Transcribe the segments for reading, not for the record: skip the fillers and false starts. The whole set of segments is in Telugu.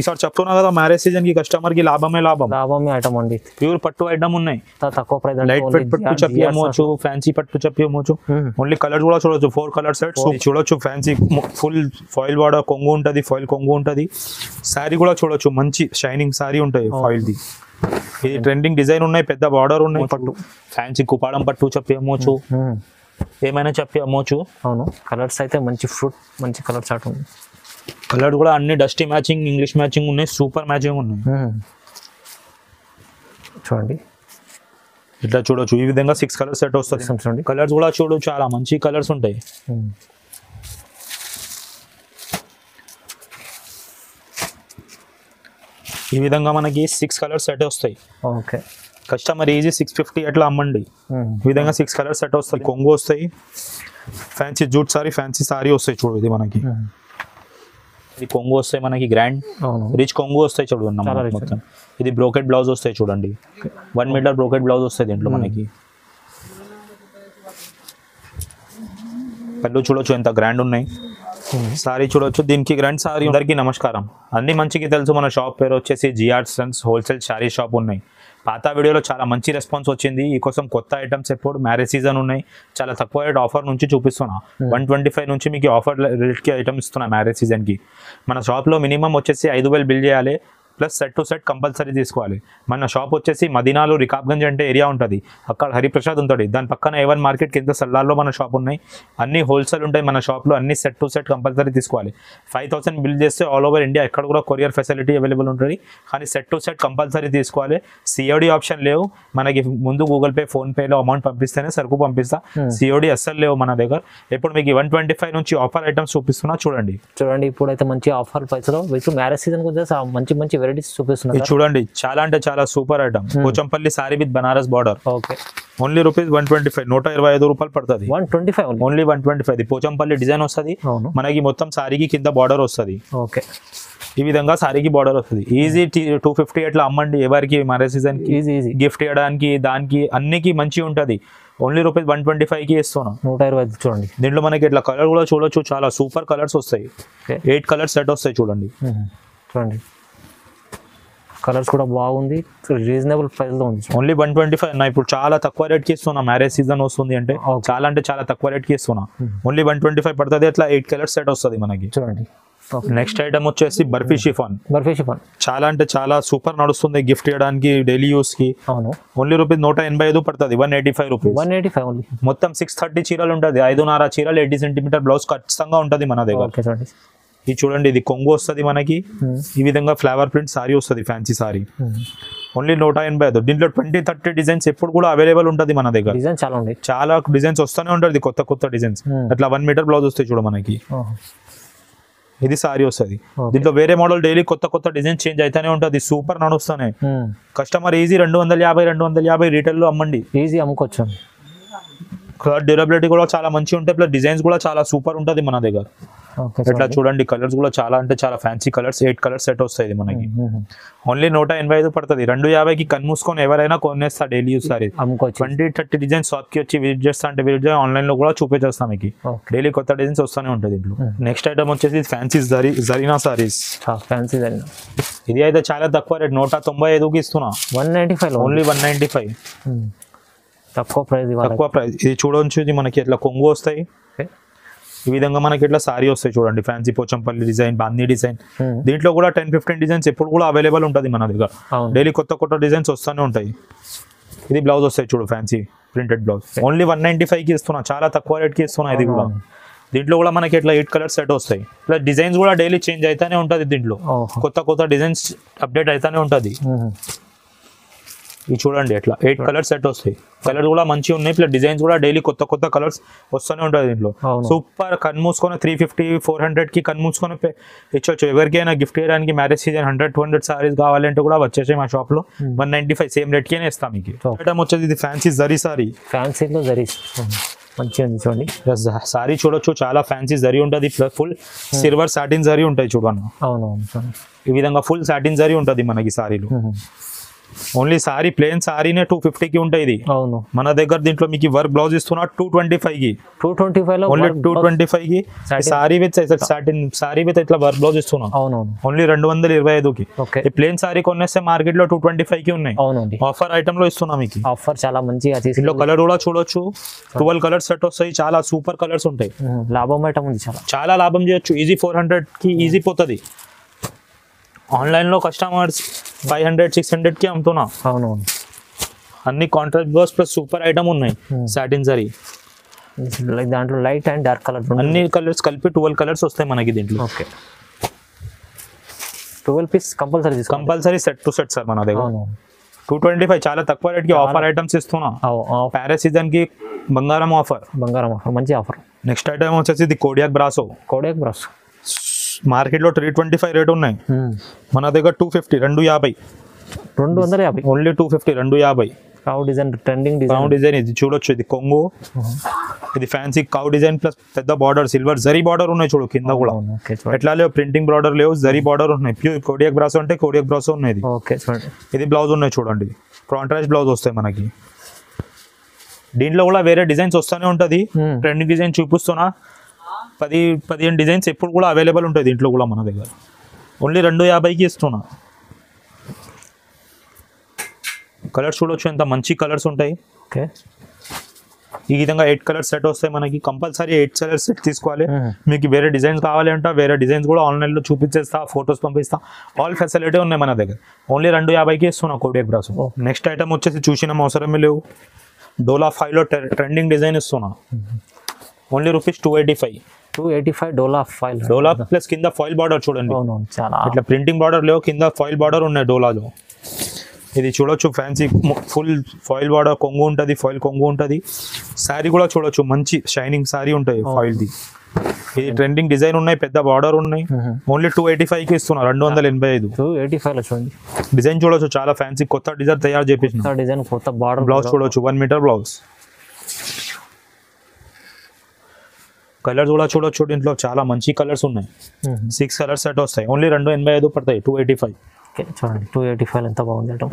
ఈసారి చెప్తున్నా కదా మ్యారేజ్ సీజన్ కి కస్టమర్ కి లాభమే ఐటమ్ అండి. ప్యూర్ పట్టు ఐటమ్ ఉన్నాయి, తక్కువ ప్రైస్, లైట్ వెయిట్ పట్టు చెప్పవచ్చు, ఫ్యాన్సీ పట్టు చెప్పవచ్చు. ఓన్లీ కలర్స్ కూడా చూడొచ్చు, 4 కలర్ సెట్స్ చూడొచ్చు. ఫ్యాన్సీ ఫుల్ ఫాయిల్ వాడ కొంగు ఉంటది, ఫాయిల్ కొంగు ఉంటది. శారీ కూడా చూడొచ్చు, మంచి షైనింగ్ శారీ ఉంటాయి ఫాయిల్ ది. ఇది ట్రెండింగ్ డిజైన్ ఉన్నాయి, పెద్ద బార్డర్ ఉన్నాయి. పట్టు ఫ్యాన్సీ కుపాడం పట్టు చెప్పవచ్చు, ఏమైనా చెప్పి అమ్మవచ్చు. అవును, కలర్స్ అయితే మంచి ఫ్రూట్, మంచి కలర్ చార్ట్ ఉంది. కలర్ కూడా అన్ని డస్టీ మ్యాచింగ్, ఇంగ్లీష్ మ్యాచింగ్ ఉన్నాయి, సూపర్ మ్యాచింగ్ ఉన్నాయి. చూడండి ఇట్లా చూడొచ్చు. ఈ విధంగా 6 కలర్ సెట్ వస్తుంది. కలర్స్ కూడా చూడు, చాలా మంచి కలర్స్ ఉంటాయి. ఈ విధంగా మనకి 6 కలర్ సెట్ వస్తాయి. ఓకే, కస్టమర్ ఈజీ 650 అట్లా అమ్మండి. ఈ విధంగా 6 కలర్ సెట్ వస్తాయి. కొంగు వస్తాయి, fancy jute sorry, fancy sorry వస్తాయి. చూడు ఇది మనకి, ఇది కొంగు వస్తాయి మనకి, గ్రాండ్ రిచ్ కొంగు వస్తాయి. చూడండి మొత్తం ఇది బ్రోకెట్ బ్లౌజ్ వస్తాయి. చూడండి 1 మీటర్ బ్రోకెట్ బ్లౌజ్ వస్తాయి దీంట్లో మనకి. పళ్ళు చూడొచ్చు ఎంత గ్రాండ్ ఉన్నాయి. సారీ చూడొచ్చు, దీనికి గ్రాండ్ సారీ. అందరికీ నమస్కారం. అన్ని మంచికి తెలుసు, మన షాప్ పేరు వచ్చేసి GR Sons wholesale sari shop ఉన్నాయి. పాత వీడియోలో చాలా మంచి రెస్పాన్స్ వచ్చింది. ఈ కోసం కొత్త ఐటమ్స్ ఎప్పుడు మ్యారేజ్ సీజన్ ఉన్నాయి, చాలా తక్కువ రేట్ ఆఫర్ నుంచి చూపిస్తున్నా. 125 నుంచి మీకు ఆఫర్ రేట్కి ఐటమ్ ఇస్తున్నా మ్యారేజ్ సీజన్కి. మన షాప్లో మినిమం వచ్చేసి 5,000 బిల్ చేయాలి, plus set to set compulsory తీసుకోవాలి. మన షాప్ వచ్చేసి మదీనాలో రికాబ్గంజ్ అంటే ఏరియా ఉంటుంది, అక్కడ హరిప్రసాద్ ఉంటుంది. దాని పక్కన A1 మార్కెట్ కింద సల్లార్లో మన షాప్ ఉన్నాయి. అన్ని హోల్సేల్ ఉంటాయి మన షాప్లో. అన్ని సెట్ టు సెట్ కంపల్సరీ తీసుకోవాలి. 5,000 బిల్ చేస్తే ఆల్ ఓవర్ ఇండియా ఎక్కడ కూడా కొరియర్ ఫెసిలిటీ అవైలబుల్ ఉంటుంది. కానీ సెట్ టు సెట్ కంపల్సరీ తీసుకోవాలి. సిఓడి ఆప్షన్ లేవు మనకి. ముందు గూగుల్ పే, ఫోన్పేలో అమౌంట్ పంపిస్తేనే సరుకు పంపిస్తా. సిఓడి అస్సలు లేవు మన దగ్గర. ఇప్పుడు మీకు 125 నుంచి ఆఫర్ ఐటమ్స్ చూపిస్తున్నా. చూడండి ఇప్పుడైతే మంచి ఆఫర్ పైసలో మ్యారేజ్ సీజన్ మంచి మంచి వెరైటీస్ చూపిస్తున్నారు. చూడండి, చాలా అంటే చాలా super item. Pochampally sari with Banaras border. Okay, only rupees 125, 125 రూపాయలు పడుతుంది. 125 ఓన్లీ 125. పోచంపల్లి డిజైన్ వస్తుంది మనకి, మొత్తం సారీకి కింద బార్డర్ వస్తుంది. ఓకే, ఈ విధంగా సారీకి బార్డర్ వస్తుంది. ఈజీ 250 అట్లా అమ్మండి. ఎవరికి మ్యారేజ్ సీజన్ కి గిఫ్ట్ ఇవ్వడానికి, దానికి అన్నికి మంచి ఉంటుంది. ఓన్లీ రూపీస్ 125కి ఇస్తున్నా. 125. చూడండి దీంట్లో మనకి ఇట్లా కలర్ కూడా చూడొచ్చు, చాలా సూపర్ కలర్స్ వస్తాయి. 8 కలర్ సెట్ వస్తాయి. చూడండి కలర్స్ కూడా బాగుంది, రీజనబుల్ ప్రైస్ లో ఉంది. ఓన్లీ 125 అన్న. ఇప్పుడు చాలా తక్కువ రేట్ కి ఇస్తున్నా. మ్యారేజ్ సీజన్ వస్తుంది అంటే చాలా తక్కువ రేట్ కి ఇస్తున్నా. ఓన్లీ 125 పడుతుంది. అట్లా 8 కలర్ సెట్ వస్తుంది మనకి. చూడండి నెక్స్ట్ ఐటమ్ వచ్చేసి బర్ఫీ షిఫాన్. చాలా అంటే చాలా సూపర్ నడుస్తుంది గిఫ్ట్ ఇవ్వడానికి, డైలీ యూస్ కి. ఓన్లీ రూపీస్ 185 పడుతుంది. 185 రూపీస్. 185 మొత్తం 630 చీరలు ఉంటుంది. 5.5 చీరలు, 80 సెంటీమీటర్ బ్లౌజ్ ఖచ్చితంగా ఉంటుంది మన దగ్గర. ఇది చూడండి, ఇది కొంగు వస్తుంది మనకి. ఈ విధంగా ఫ్లవర్ ప్రింట్ సారీ వస్తుంది, ఫ్యాన్సీ సారీ. ఓన్లీ 185. దీంట్లో 20-30 డిజైన్స్ ఎప్పుడు కూడా అవైలబుల్ ఉంటుంది మన దగ్గర. చాలా డిజైన్స్ వస్తూనే ఉంటుంది, కొత్త డిజైన్స్. అట్లా 1 మీటర్ బ్లౌజ్ వస్తాయి చూడ మనకి. ఇది సారీ వస్తుంది. దీంట్లో వేరే మోడల్ డైలీ కొత్త డిజైన్ చేంజ్ అయితేనే ఉంటుంది. సూపర్ నడుస్తానే. కస్టమర్ ఈజీ 250 రీటైల్ లో అమ్మండి, ఈజీ అమ్ముకోవచ్చు. డ్యూరబిలిటీ కూడా చాలా మంచిగా ఉంటాయి, ప్లస్ డిజైన్స్ కూడా చాలా సూపర్ ఉంటుంది మన దగ్గర. ఇట్లా చూడండి, కలర్స్ కూడా చాలా అంటే చాలా ఫ్యాన్సీ కలర్స్. 8 కలర్ సెట్ వస్తాయి మనకి. ఓన్లీ 185 పడుతుంది. 250కి కన్మూసుకొని ఎవరైనా కొనేస్తా daily use sari. 20-30 designs shop కి వచ్చి విజిట్ చేస్తా అంటే విజిట్ ఆన్లైన్ లో కూడా చూపించేస్తాం మీకు. డైలీ కొత్త డిజైన్స్ వస్తూనే ఉంటుంది ఇంట్లో. నెక్స్ట్ ఐటమ్ వచ్చేసి ఫ్యాన్సీ జరీనా సారీస్. ఇది అయితే చాలా తక్కువ రేట్, 195కి ఇస్తున్నా. 195, ఓన్లీ 195. తక్కువ ప్రైస్. ఇది చూడొచ్చు, ఇది మనకి ఇట్లా కొంగు వస్తాయి. ఈ విధంగా మనకి ఇట్లా సారీ వస్తాయి. చూడండి, ఫ్యాన్సీ పోచంపల్లి డిజైన్, బాందీ డిజైన్. దీంట్లో కూడా 10-15 డిజైన్స్ ఎప్పుడు కూడా అవైలబుల్ ఉంటుంది మన దగ్గర. డైలీ కొత్త డిజైన్స్ వస్తూనే ఉంటాయి. ఇది బ్లౌజ్ వస్తాయి చూడు, ఫ్యాన్సీ ప్రింటెడ్ బ్లౌజ్. ఓన్లీ 195కి ఇస్తున్నా, చాలా తక్కువ రేట్కి ఇస్తున్నా. ఇది కూడా దీంట్లో కూడా మనకి ఇట్లా 8 కలర్ సెట్ వస్తాయి. ప్లస్ డిజైన్స్ కూడా డైలీ చేంజ్ అయితేనే ఉంటుంది. దీంట్లో కొత్త డిజైన్స్ అప్డేట్ అయితేనే ఉంటుంది. ఇది చూడండి, ఎట్లా 8 కలర్ సెట్ వస్తాయి. కలర్స్ కూడా మంచిగా ఉన్నాయి, ప్లస్ డిజైన్స్ కూడా డైలీ కొత్త కలర్స్ వస్తూనే ఉంటుంది దీంట్లో. సూపర్ కన్మూసుకొని 350-400కి కన్మూసుకొని ఇచ్చొచ్చు. ఎవరికైనా గిఫ్ట్ చేయడానికి మ్యారేజ్ సీజన్ 100-200 సారీస్ కావాలంటే కూడా వచ్చేసాయి మా షాప్ లో. 195 సేమ్ రేట్కే ఇస్తాం మీకు. ఐటమ్ వచ్చేది ఇది ఫ్యాన్సీ జరీ సారీ. ఫ్యాన్సీలో జరీ మంచిగా ఉంది చూడండి. సారీ చూడొచ్చు, చాలా ఫ్యాన్సీ జరీ ఉంటుంది. Plus full silver satin zari ఉంటాయి చూడండి. అవునవును, ఈ విధంగా ఫుల్ సాటిన్ జరీ ఉంటుంది మనకి సారీలో. ఓన్లీ సారీ ప్లేన్ సారీనే 250కి ఉంటాయి ఇది. అవును, మన దగ్గర దీంట్లో మీకు వర్క్ బ్లౌజ్ ఇస్తున్నా 225కి. 225 లో ఓన్లీ 225కి sari with satin sari with ఇట్లా వర్క్ బ్లౌజ్ ఇస్తున్నాం. అవునవును, ఓన్లీ 225కి. ఓకే. ఈ ప్లేన్ సారీ కొనేస్తే మార్కెట్ లో 225కి ఉన్నాయి. అవునండి, ఆఫర్ ఐటమ్ లో ఇస్తున్నాం మీకు. ఆఫర్ చాలా మంచిగా తీసి దీంట్లో కలర్ కూడా చూడొచ్చు, 12 కలర్స్ సెట్ వస్తాయి, చాలా సూపర్ కలర్స్ ఉంటాయి. లాభం ఐటమ్ ఉంది, చాలా లాభం చేయొచ్చు. ఈజీ 400కి ఈజీ పోతుంది. ఆన్లైన్ లో కస్టమర్స్ 500 600కి అమ్ముతున్నా. అవునవును, అన్ని contract blouse plus super item ఉన్నాయి. సాటిన్ జరీ లైక్ దాంట్లో లైట్ అండ్ డార్క్ కలర్ అన్ని కలర్స్ కలిపి 12 కలర్స్ వస్తాయి మనకి దీంట్లో. Okay, 12 piece compulsory set to set sir మన దగ్గర. 225 చాలా తక్కువ రేట్ కి ఆఫర్ ఐటమ్స్ ఇస్తున్నా. ప్యారెస్ సీజన్ కి బంగారం ఆఫర్, మంచి ఆఫర్. నెక్స్ట్ ఐటమ్ వచ్చేసి ఇది కోడియాక్ బ్రాసో. మార్కెట్ లో 325 రేట్ ఉన్నాయి, మన దగ్గర 250 250 only 250 250. Cow design trending design ఇది చూడొచ్చు. ఇది కొంగు, ఇది ఫ్యాన్సీ కౌ డిజైన్ ప్లస్ పెద్ద బార్డర్ సిల్వర్ జరీ బార్డర్ ఉన్నాయి చూడు కింద కూడా. ఎట్లా లేవు ప్రింటింగ్ బార్డర్ లేవు, జరీ బార్డర్ ఉన్నాయి. ప్యూర్ కోడియాక్ బ్రాసో అంటే కోడియాక్ బ్రాసో ఉన్నాయి. ఇది బ్లౌజ్ ఉన్నాయి చూడండి, కాంట్రాస్ట్ బ్లౌజ్ వస్తాయి మనకి. దీంట్లో కూడా వేరే డిజైన్స్ వస్తూనే ఉంటది. ట్రెండింగ్ డిజైన్ చూపిస్తున్నా, 10-15 డిజైన్స్ ఎప్పుడు కూడా అవైలబుల్ ఉంటాయి దీంట్లో కూడా మన దగ్గర. ఓన్లీ 250కి ఇస్తున్నా. కలర్స్ చూడొచ్చు, ఎంత మంచి కలర్స్ ఉంటాయి. ఓకే, ఈ విధంగా 8 కలర్స్ సెట్ వస్తాయి మనకి. కంపల్సరీ 8 కలర్స్ సెట్ తీసుకోవాలి. మీకు వేరే డిజైన్స్ కావాలి అంటే వేరే డిజైన్స్ కూడా ఆన్లైన్లో చూపించేస్తా, ఫొటోస్ పంపిస్తా, ఆల్ ఫెసిలిటీ ఉన్నాయి మన దగ్గర. ఓన్లీ 250కి ఇస్తున్నా కోడియాక్ బ్రాసో. నెక్స్ట్ ఐటమ్ వచ్చేసి చూసిన అవసరమే లేవు, డోలా 5లో ట్రెండింగ్ డిజైన్ ఇస్తున్నా. ఓన్లీ రూపీస్ 285 డోలా ప్లస్ కింద ఫాయిల్ బార్డర్ చూడండి. ఇట్లా ప్రింటింగ్ బార్డర్ లేవు, కింద ఫాయిల్ బార్డర్ ఉన్నాయి డోలాలో. ఇది చూడొచ్చు, ఫ్యాన్సీ ఫుల్ ఫాయిల్ బార్డర్ కొంగు ఉంటుంది, ఫాయిల్ కొంగు ఉంటుంది. శారీ కూడా చూడొచ్చు, మంచి షైనింగ్ శారీ ఉంటుంది ఫాయిల్ది. ఇది ట్రెండింగ్ డిజైన్ ఉన్నాయి, పెద్ద బార్డర్ ఉన్నాయి. ఓన్లీ 285కి ఇస్తున్నా, 285 చూడండి. డిజైన్ చూడొచ్చు, చాలా ఫ్యాన్సీ కొత్త డిజైన్ తయారు చేపించిన డిజైన్, కొత్త బార్డర్. బ్లౌజ్ చూడొచ్చు, 1 మీటర్ బ్లౌజ్. కలర్స్ కూడా చూడొచ్చు, దీంట్లో చాలా మంచి కలర్స్ ఉన్నాయి. 6 కలర్స్ సెట్ వస్తాయి. ఓన్లీ 285 పడతాయి, 285. చూడండి 285 ఎంత బాగుంది ఐటమ్.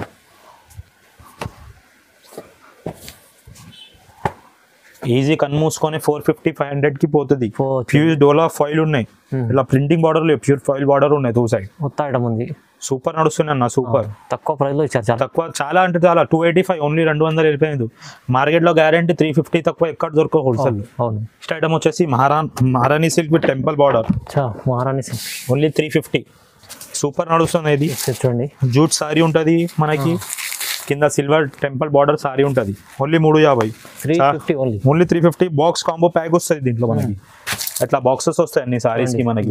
ఈజీ కన్ మూసుకొని 450-500కి పోతుంది. ప్యూర్ డోలా ఫాయిల్ ఉన్నాయి, ఇలా ప్రింటింగ్ బార్డర్ లేవు, ప్యూర్ ఫాయిల్ బార్డర్ ఉన్నాయి. 2 సైడ్ మొత్తం ఐటమ్ ఉంది. సూపర్ నడుస్తుంది అన్న, సూపర్. తక్కువ ప్రైస్ లో ఇచ్చారు, తక్కువ చాలా అంటే చాలా. 285 ఓన్లీ 200 వెళ్ళిపోయింది. మార్కెట్ లో గ్యారంటీ 350 తక్కువ ఎక్కడ దొరకవు హోల్సేల్. నెక్స్ట్ ఐటమ్ వచ్చేసి మహారాణి సిల్క్ విత్ టెంపుల్ బార్డర్. మహారాణి సిల్క్ ఓన్లీ 350. సూపర్ నడుస్తుంది. ఇది చూడండి, జూట్ సారీ ఉంటుంది మనకి, కింద సిల్వర్ టెంపుల్ బార్డర్ సారీ ఉంటుంది. Only 350. Only 350. Box combo pack వస్తుంది దీంట్లో మనకి. అట్లా బాక్సెస్ వస్తాయి అన్ని సారీస్ కి మనకి.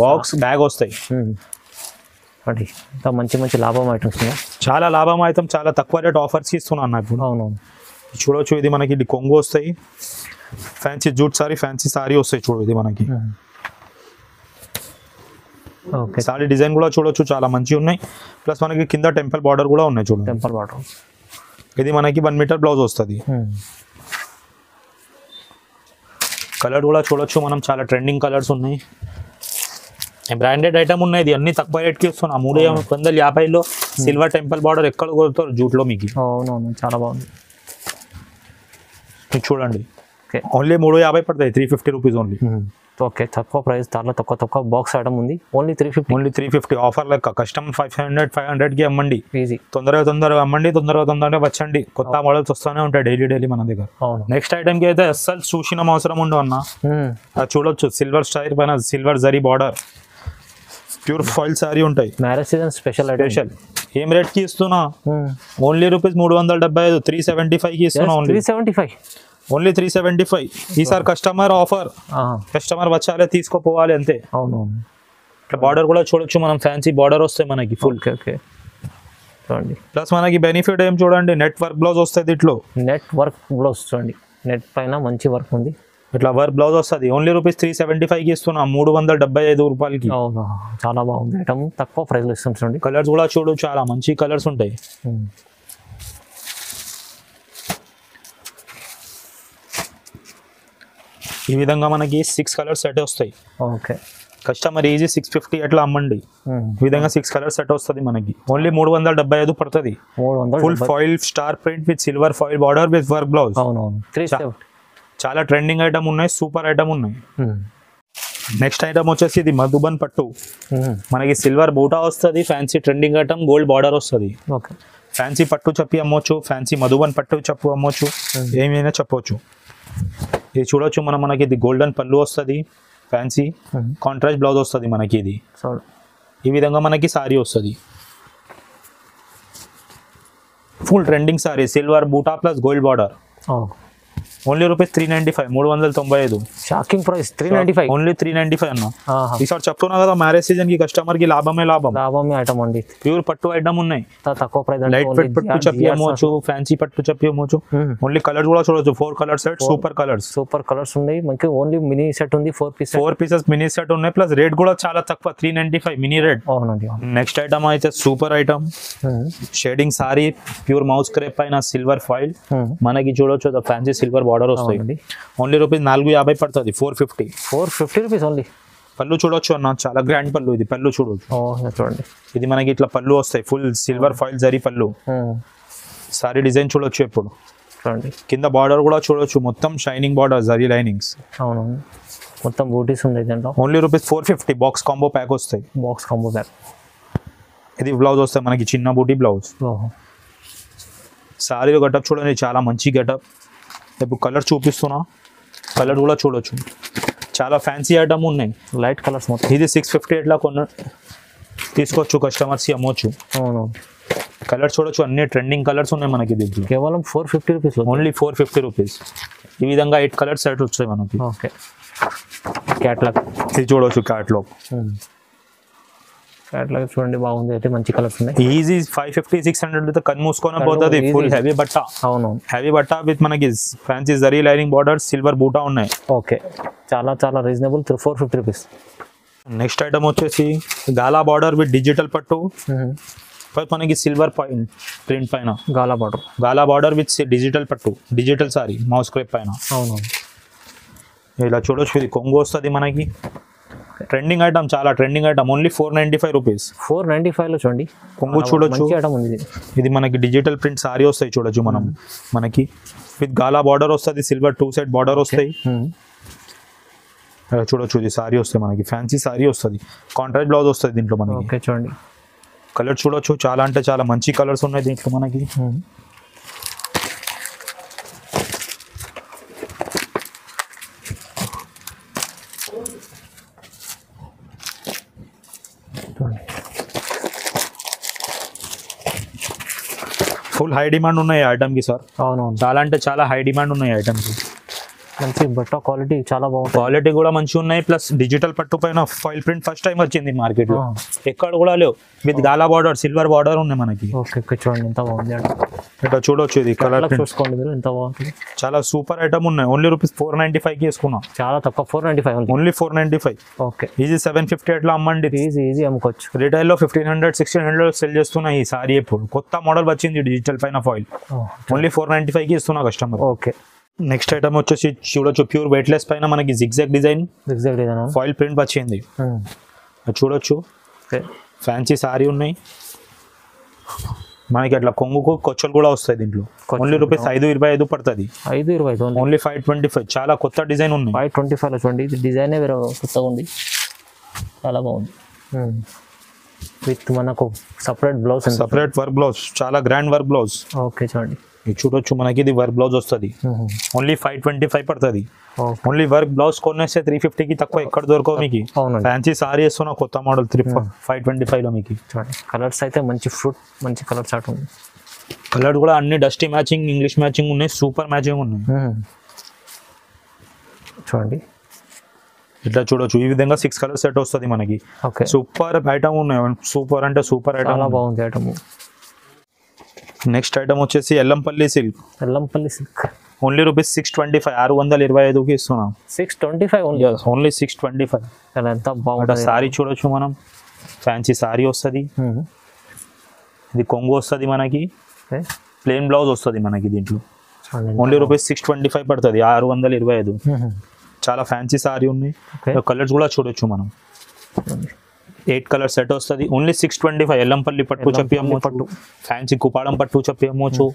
బాక్స్ బ్యాగ్ వస్తాయి. మంచి లాభం ఐటమ్స్, చాలా లాభం ఐటమ్, చాలా తక్కువ రేట్ ఆఫర్స్ ఇస్తున్నాను నాకు. అవునవును, చూడొచ్చు, ఇది మనకి ఇది కొంగు వస్తాయి, fancy jute sorry, fancy sorry వస్తాయి చూడు. ఇది మనకి సారీ డిజైన్ కూడా చూడొచ్చు, చాలా మంచిగా ఉన్నాయి. ప్లస్ మనకి కింద టెంపుల్ బార్డర్ కూడా ఉన్నాయి చూడండి. Temple border. ఇది మనకి 1 మీటర్ బ్లౌజ్ వస్తుంది. కలర్ కూడా చూడొచ్చు మనం, చాలా ట్రెండింగ్ కలర్స్ ఉన్నాయి. బ్రాండెడ్ ఐటమ్ ఉన్నాయి. ఇది అన్ని తక్కువ రేట్కి ఇస్తున్నా. 350లో సిల్వర్ టెంపుల్ బార్డర్ ఎక్కడ కొడతారు జూట్లో మీకు. అవునవును, చాలా బాగుంది. చూడండి, ఓన్లీ 350 పడతాయి, 350 రూపీస్ ఓన్లీ. ఓకే, తక్కువ ప్రైస్, దాంట్లో తక్కువ బాక్స్ ఐటమ్ ఉంది. ఓన్లీ 350 ఆఫర్ లెక్క. కస్టమర్ 500-500కి అమ్మండి. ఈజీ, తొందరగా అమ్మండి, తొందరగా వచ్చండి. కొత్త మోడల్స్ వస్తూనే ఉంటాయి డైలీ మన దగ్గర. నెక్స్ట్ ఐటమ్ కి అయితే అస్సలు చూసిన అవసరం ఉండవు అన్న. అది చూడొచ్చు, సిల్వర్ స్టైల్ పైన silver zari border, pure foil sari ఉంటాయి. Marriage season special. ఏం రేట్ కి ఇస్తున్నా? ఓన్లీ రూపీస్ 375, 375కి ఇస్తున్నా. ఓన్లీ 375. ఈసారి కస్టమర్ ఆఫర్, కస్టమర్ వచ్చాలే తీసుకోపోవాలి అంతే. అవును, బార్డర్ కూడా చూడొచ్చు మనం, ఫ్యాన్సీ బార్డర్ వస్తాయి మనకి ఫుల్. ప్లస్ మనకి బెనిఫిట్ ఏం చూడండి, నెట్ వర్క్ బ్లౌజ్ వస్తుంది దీంట్లో. నెట్ వర్క్ బ్లౌజ్ చూడండి, నెట్ పైన మంచి వర్క్ ఉంది. ఇట్లా వర్క్ బ్లౌజ్ వస్తుంది. ఓన్లీ రూపీస్ 375కి ఇస్తున్నా, 375 రూపాయలకి. చాలా బాగుంది ఐటమ్, తక్కువ ప్రైస్ లో ఇస్తాం చూడండి. కలర్స్ కూడా చూడు, చాలా మంచి కలర్స్ ఉంటాయి. ఈ విధంగా మనకి 6 కలర్స్ సెట్ వస్తాయి. ఓకే, కస్టమర్ ఈజీ 650 అట్లా అమ్మండి. ఈ విధంగా 6 కలర్ సెట్ వస్తుంది మనకి. ఓన్లీ 375 పడుతుంది. 300 full foil star print with silver foil border with work blouse. అవునవును 370. చాలా ట్రెండింగ్ ఐటమ్ ఉన్నాయి, సూపర్ ఐటమ్ ఉన్నాయి. నెక్స్ట్ ఐటమ్ వచ్చేసి ఇది మధుబన్ పట్టు. మనకి సిల్వర్ బూటా వస్తుంది, fancy trending item, gold border వస్తుంది. ఓకే. ఫ్యాన్సీ పట్టు చెప్పి అమ్మొచ్చు, ఫ్యాన్సీ మధుబన్ పట్టు చెప్పు అమ్మొచ్చు, ఏమైనా చెప్పొచ్చు. ఇది చూడొచ్చు మనకి ఇది గోల్డెన్ పళ్ళు వస్తుంది, ఫ్యాన్సీ కాంట్రాస్ట్ బ్లౌజ్ వస్తుంది మనకి. ఇది ఈ విధంగా మనకి సారీ వస్తుంది. ఫుల్ ట్రెండింగ్ సారీ, సిల్వర్ బూటా plus gold border. Only rupees 395, 395. Shocking price 395. Only 395 అన్న. ఈసారి చెప్తున్నా కదా, మ్యారేజ్ సీజన్ కి కస్టమర్ కి లాభమే లాభం ఐటమ్ అండి. ప్యూర్ పట్టు ఐటమ్ ఉన్నాయి, తక్కువ ప్రైస్. లైట్ వెయిట్ పట్టు చెప్పి అమ్మొచ్చు, ఫ్యాన్సీ పట్టు చెప్పి అమ్మొచ్చు. ఓన్లీ కలర్స్ కూడా చూడొచ్చు, 4 కలర్ సెట్, సూపర్ కలర్స్ ఉన్నాయి మనకి. ఓన్లీ మినీ సెట్ ఉంది, 4 పీసెస్ మినీ సెట్ ఉన్నాయి. ప్లస్ రేట్ కూడా చాలా తక్కువ, 395 మినీ రేట్. అవునండి. నెక్స్ట్ ఐటమ్ అయితే super item, shading sorry, pure moss crepe పైన సిల్వర్ ఫాయిల్ మనకి చూడొచ్చు. ఫ్యాన్సీ సిల్వర్ బార్డర్ వస్తాయి. ఓన్లీ రూపీస్ 450 పడుతుంది, 450 రూపీస్ ఓన్లీ. పళ్ళు చూడొచ్చు అన్న, చాలా గ్రాండ్ పళ్ళు. ఇది పళ్ళు చూడొచ్చు, చూడండి. ఇది మనకి ఇట్లా పళ్ళు వస్తాయి, ఫుల్ సిల్వర్ ఫాయిల్ జరీ పళ్ళు. సారీ డిజైన్ చూడొచ్చు. ఇప్పుడు చూడండి, కింద బార్డర్ కూడా చూడొచ్చు, మొత్తం షైనింగ్ బార్డర్, జరీ లైనింగ్స్. అవును, మొత్తం బూటీస్ ఉన్నాయి దాంట్లో. Only rupees 450. Box combo pack వస్తాయి. ఇది బ్లౌజ్ వస్తాయి మనకి, చిన్న బూటీ బ్లౌజ్. సారీలో గెటప్ చూడండి, చాలా మంచి గెటప్. ఇప్పుడు కలర్ చూపిస్తున్నా, కలర్ కూడా చూడొచ్చు. చాలా ఫ్యాన్సీ ఐటమ్ ఉన్నాయి, లైట్ కలర్స్ మొత్తం. ఇది 650 ఎట్లా తీసుకోవచ్చు, కస్టమర్స్ అమ్మొచ్చు. అవును, కలర్ చూడొచ్చు, అన్ని ట్రెండింగ్ కలర్స్ ఉన్నాయి మనకి దీంట్లో. కేవలం 450 రూపీస్. Only 450 rupees. ఈ విధంగా 8 కలర్ సెట్ వచ్చాయి మనకి. ఓకే. క్యాట్లాగ్ ఇది చూడొచ్చు, క్యాట్లాగ్ చూడండి, బాగుంది. అయితే మంచి కలర్స్ ఉన్నాయి. ఈజీ 550, 600 కన్ను మూసుకొని పోతుంది. ఫుల్ హెవీ బట్ట. అవును, హెవీ బట్ట విత్ మనకి fancy zari lining border, silver బూటా ఉన్నాయి. ఓకే, చాలా రీజనబుల్, 450 రూపీస్. నెక్స్ట్ ఐటమ్ వచ్చేసి గాలా బార్డర్ విత్ డిజిటల్ పట్టు, మనకి సిల్వర్ ప్రింట్ పైన గాలా బార్డర్ విత్ డిజిటల్ పట్టు, డిజిటల్ సారీ మౌస్ క్రేప్ పైన. అవును, ఇలా చూడొచ్చు. ఇది కొంగు వస్తుంది మనకి. ట్రెండింగ్ ఐటమ్, చాలా ట్రెండింగ్ ఐటమ్. Only 495 rupees. 495 లో చూడండి, కొంగు చూడొచ్చు. ఉంది. ఇది మనకి డిజిటల్ ప్రింట్ సారీ వస్తాయి చూడొచ్చు మనం. మనకి విత్ గాలా బార్డర్ వస్తుంది, సిల్వర్ 2 సెట్ బార్డర్ వస్తాయి. చూడొచ్చు, ఇది సారీ వస్తాయి మనకి, ఫ్యాన్సీ సారీ వస్తుంది, కాంట్రాస్ట్ బ్లౌజ్ వస్తుంది దీంట్లో మనకి. చూడండి, కలర్ చూడొచ్చు, చాలా అంటే చాలా మంచి కలర్స్ ఉన్నాయి దీంట్లో మనకి. ఫుల్ హై డిమాండ్ ఉన్నాయి ఐటమ్ కి సార్. అవునవును, చాలా అంటే చాలా హై డిమాండ్ ఉన్నాయి ఐటమ్ కి. మంచి బట్ట క్వాలిటీ చాలా బాగుంది. క్వాలిటీ కూడా మంచిగా ఉన్నాయి. ప్లస్ డిజిటల్ పట్టు పైన ఫాయిల్ ప్రింట్ ఫస్ట్ టైం వచ్చింది మార్కెట్ లో, ఎక్కడ కూడా లేవు. With gala border, silver border ఉన్నాయి మనకి. ఓకే, చూడండి ఎంత బాగుంది. ఇట్లా చూడొచ్చు, ఇది కలర్ చూసుకోండి మీరు, ఎంత బాగుంటుంది. చాలా సూపర్ ఐటమ్ ఉన్నాయి. ఓన్లీ రూపీస్ 495 కి వేసుకున్నాం. చాలా తక్కువ, 495 ఓన్లీ 495. ఓకే, ఈజీ 750 ఎట్లా అమ్మండి. ఈజీ అమ్ముకోవచ్చు. రిటైల్ లో 1500, 1600 సెల్ చేస్తున్నాయి ఈ సారీ. ఇప్పుడు కొత్త మోడల్ వచ్చింది డిజిటల్ పైన ఫాయిల్. ఓన్లీ 495 కి ఇస్తున్నా కస్టమర్. ఓకే. నెక్స్ట్ ఐటమ్ వచ్చేసి చూడొచ్చు, ప్యూర్ వెయిట్లెస్ పైన మనకి జిగ్జాగ్ డిజైన్, ఫాయిల్ ప్రింట్ వచ్చింది. చూడొచ్చు, ఫ్యాన్సీ సారీ ఉన్నాయి మనకి. అట్లా కొంగుకు కొచ్చలు కూడా వస్తాయి దీంట్లో. ఓన్లీ రూపీస్ 525 పడుతుంది. 525 ఓన్లీ 525. చాలా కొత్త డిజైన్ ఉన్నాయి. 525 లో చూడండి, ఇది డిజైన్ వేరే కొత్తగా ఉంది, చాలా బాగుంది. విత్ మనకు separate blouse, separate work blouse, చాలా గ్రాండ్ వర్క్ బ్లౌజ్. ఓకే, చూడండి, ఇది చూడొచ్చు మనకి. ఇది వర్క్ బ్లౌజ్ వస్తుంది. ఓన్లీ 525 పడుతుంది. ఓన్లీ వర్క్ బ్లౌజ్ కొనేస్తే 350 కి తక్కువ ఎక్కడ దొరకవు మీకు. ఫ్యాన్సీ సారీ వేస్తున్నా కొత్త మోడల్ 525 లో మీకు. కలర్స్ అయితే మంచి ఫ్రూట్, మంచి కలర్ చాట్ ఉంది. కలర్ కూడా అన్ని డస్టీ మ్యాచింగ్, ఇంగ్లీష్ మ్యాచింగ్ ఉన్నాయి, సూపర్ మ్యాచింగ్ ఉన్నాయి. చూడండి, ఇట్లా చూడొచ్చు. ఈ విధంగా 6 కలర్ సెట్ వస్తుంది మనకి. సూపర్ ఐటమ్ ఉన్నాయి. సూపర్ అంటే సూపర్ ఐటమ్, చాలా బాగుంది ఐటమ్. నెక్స్ట్ ఐటమ్ వచ్చేసి ఎల్లంపల్లి సిల్క్. ఓన్లీ రూపీస్ 625, 625 కి ఇస్తున్నాం. 625 ఓన్లీ 625. ఎంత బాగుంటుంది. సారీ చూడొచ్చు మనం, ఫ్యాన్సీ సారీ వస్తుంది. ఇది కొంగు వస్తుంది మనకి, ప్లెయిన్ బ్లౌజ్ వస్తుంది మనకి దీంట్లో. ఓన్లీ రూపీస్ 625 పడుతుంది, 625. చాలా ఫ్యాన్సీ సారీ ఉన్నాయి. కలర్స్ కూడా చూడొచ్చు మనం. 8 కలర్ సెట్ వస్తుంది ఓన్లీ 625. ఎల్లంపల్లి పట్టు చెప్పి అమ్మొచ్చు, ఫ్యాన్సీ కుపాడం పట్టు చెప్పి అమ్మొచ్చు,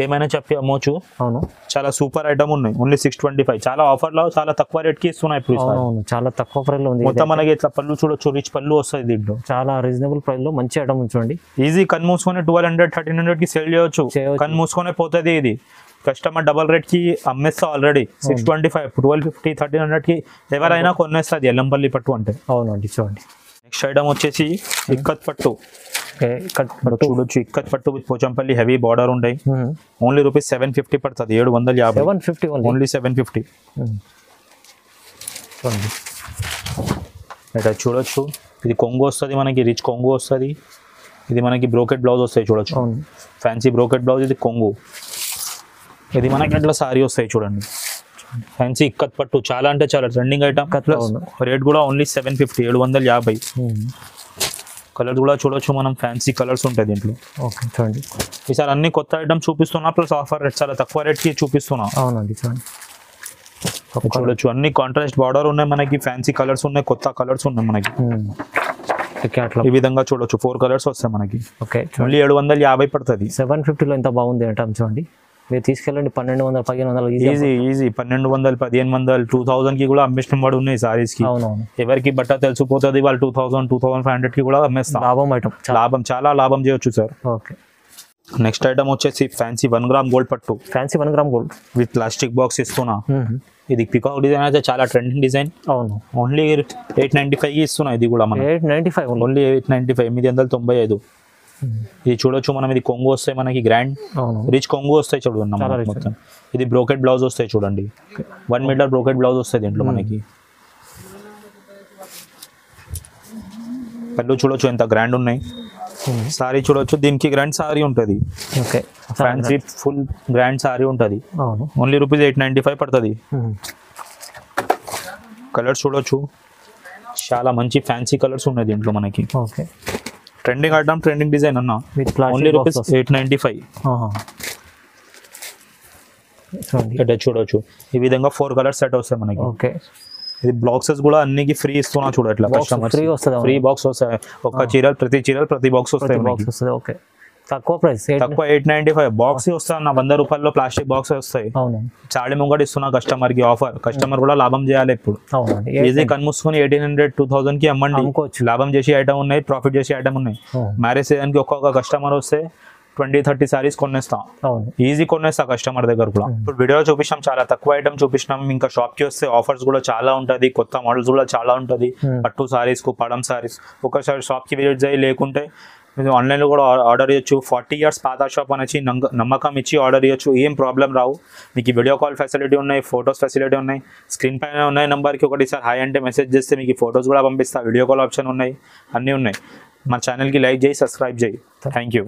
ఏమైనా చెప్పి అమ్మొచ్చు. అవును, చాలా సూపర్ ఐటమ్ ఉన్నాయి. ఓన్లీ 625. చాలా ఆఫర్లో చాలా తక్కువ రేట్ కి ఇస్తున్నాయి ఇప్పుడు. అవును, చాలా తక్కువ ప్రైస్ లో ఉంది. మొత్తం మనకి ఇట్లా పళ్ళు చూడొచ్చు, రిచ్ పళ్ళు వస్తుంది దీంట్లో. చాలా రీజనబుల్ ప్రైస్ లో మంచి ఐటమ్ చూడండి. ఈజీ కన్ను మూసుకొని 1200 1300 కి సేల్ చేయొచ్చు. కన్ను మూసుకొనే పోతుంది ఇది. కస్టమర్ డబల్ రేట్ కి అమ్మేస్తా ఆల్రెడీ. 625 1250 1300 కి ఎవరైనా కొనేస్తుంది ఎల్లంపల్లి పట్టు అంటే. అవునండి, చూడండి. నెక్స్ట్ ఐటమ్ వచ్చేసి ఇక్కత్ పట్టు. చూడొచ్చు, ఇక్కత్ పట్టు విత్ పోచంపల్లి హెవీ బార్డర్ ఉంటాయి. ఓన్లీ రూపీస్ 750 పడుతుంది. 750. 750 ఓన్లీ 750. ఇట్లా చూడొచ్చు, ఇది కొంగు వస్తుంది మనకి, రిచ్ కొంగు వస్తుంది. ఇది మనకి బ్రోకెట్ బ్లౌజ్ వస్తాయి చూడొచ్చు, ఫ్యాన్సీ బ్రోకెట్ బ్లౌజ్. ఇది కొంగు. ఇది మనకి అట్లా సారీ వస్తాయి చూడండి. ఫ్యాన్సీ ఇక్కత్ పట్టు చాలా అంటే చాలా ట్రెండింగ్ ఐటమ్. రేట్ కూడా ఓన్లీ 750. 750. కలర్స్ కూడా చూడొచ్చు మనం, ఫ్యాన్సీ కలర్స్ ఉంటాయి దీంట్లో. ఓకే, చూడండి. ఈసారి అన్ని కొత్త ఐటమ్ చూపిస్తున్నా, ప్లస్ ఆఫర్ రేట్ చాలా తక్కువ రేట్కి చూపిస్తున్నా. అవునండి, చూడండి. చూడొచ్చు, అన్ని కాంట్రాస్ట్ బార్డర్ ఉన్నాయి మనకి, ఫ్యాన్సీ కలర్స్ ఉన్నాయి, కొత్త కలర్స్ ఉన్నాయి మనకి. ఈ విధంగా చూడొచ్చు, 4 కలర్స్ వస్తాయి మనకి. ఓకే, ఓన్లీ 750 పడుతుంది. 750లో ఎంత బాగుంది ఐటమ్ చూడండి. మీరు తీసుకెళ్ళండి 1200 1500 ఈజీ. 1200 1500 2000 కి కూడా అమ్మేసిన వాడు ఉన్నాయి సారీస్ కి. అవునవును, ఎవరికి బట్ట తెలిసిపోతుంది వాళ్ళు 2000 2500 కి కూడా అమ్మేస్తాం. లాభం ఐటమ్, లాభం చాలా లాభం చేయొచ్చు సార్. ఓకే. నెక్స్ట్ ఐటమ్ వచ్చేసి ఫ్యాన్సీ 1 గ్రామ్ గోల్డ్ పట్టు. Fancy 1 gram gold with plastic box ఇస్తున్నా. ఇది పికాక్ డిజైన్ అయితే చాలా ట్రెండింగ్ డిజైన్. అవును, ఓన్లీ 895 కి ఇస్తున్నా. ఇది కూడా మనం 895 ఓన్లీ 895 895. ఇది చూడొచ్చు మనం, ఇది కొంగు వస్తాయి మనకి, గ్రాండ్ రిచ్ కొంగు వస్తాయి చూడండి మొత్తం. ఇది బ్రోకెట్ బ్లౌజ్ వస్తాయి చూడండి, 1 మీటర్ బ్రోకెట్ బ్లౌజ్ వస్తాయి దీంట్లో మనకి. పళ్ళు చూడొచ్చు ఎంత గ్రాండ్ ఉన్నాయి. సారీ చూడొచ్చు, దీనికి గ్రాండ్ సారీ ఉంటుంది. Okay, fancy full grand sorry ఉంటుంది. ఓన్లీ రూపీస్ 895 పడుతుంది. కలర్స్ చూడొచ్చు, చాలా మంచి ఫ్యాన్సీ కలర్స్ ఉన్నాయి దీంట్లో మనకి. Okay, trending item, trending design అన్న. Only rupees 895. అంటే చూడొచ్చు, ఈ విధంగా 4 కలర్స్ సెట్ వస్తాయి మనకి. ఓకే, ఇది బాక్సెస్ కూడా అన్నికి ఫ్రీ ఇస్తున్నా చూడ. ఇట్లా కస్టమర్ ఫ్రీ బాక్స్ వస్తాయి. ఒక్క చీరలు ప్రతి బాక్స్ వస్తాయి. ఓకే, తక్కువ ప్రైస్, తక్కువ 895 బాక్స్ వస్తాయి అన్న. 100 రూపాయల్లో ప్లాస్టిక్ బాక్స్ వస్తాయి. చాలి ముంగట ఇస్తున్నా కస్టమర్ కి ఆఫర్. కస్టమర్ కూడా లాభం చేయాలి ఇప్పుడు. ఈజీ కన్మూసుకొని 1800 2000 కి అమ్మండి. లాభం చేసే ఐటమ్ ఉన్నాయి, ప్రాఫిట్ చేసే ఐటమ్ ఉన్నాయి. మ్యారేజ్ సీజన్కి ఒక్కొక్క కస్టమర్ వస్తే 20-30 సారీస్ కొనేస్తాం. ఈజీ కొనేస్తా కస్టమర్ దగ్గర కూడా. ఇప్పుడు వీడియో చూపిస్తాం, చాలా తక్కువ ఐటమ్ చూపిస్తున్నాం. ఇంకా షాప్ కి వస్తే ఆఫర్స్ కూడా చాలా ఉంటది, కొత్త మోడల్స్ కూడా చాలా ఉంటది. పట్టు సారీస్ కు పడం సారీస్ ఒకసారి షాప్ కి విజిట్ చేయి, లేకుంటే ఆన్లైన్ లో కూడా ఆర్డర్ చేయొచ్చు. 40 years పాత షాప్ అనేసి నమ్మకం ఇచ్చి ఆర్డర్ చేయొచ్చు. ఏం ప్రాబ్లం రావు. మీకు వీడియో కాల్ ఫెసిలిటీ ఉన్నాయి, ఫొటోస్ ఫెసిలిటీ ఉన్నాయి. స్క్రీన్ పైన ఉన్నాయి నెంబర్కి ఒకటిసారి హాయ్ అంటే మెసేజ్ చేస్తే మీకు ఫొటోస్ కూడా పంపిస్తా. వీడియో కాల్ ఆప్షన్ ఉన్నాయి, అన్నీ ఉన్నాయి. మా ఛానల్కి లైక్ చేయి, సబ్స్క్రైబ్ చేయి. Thank you.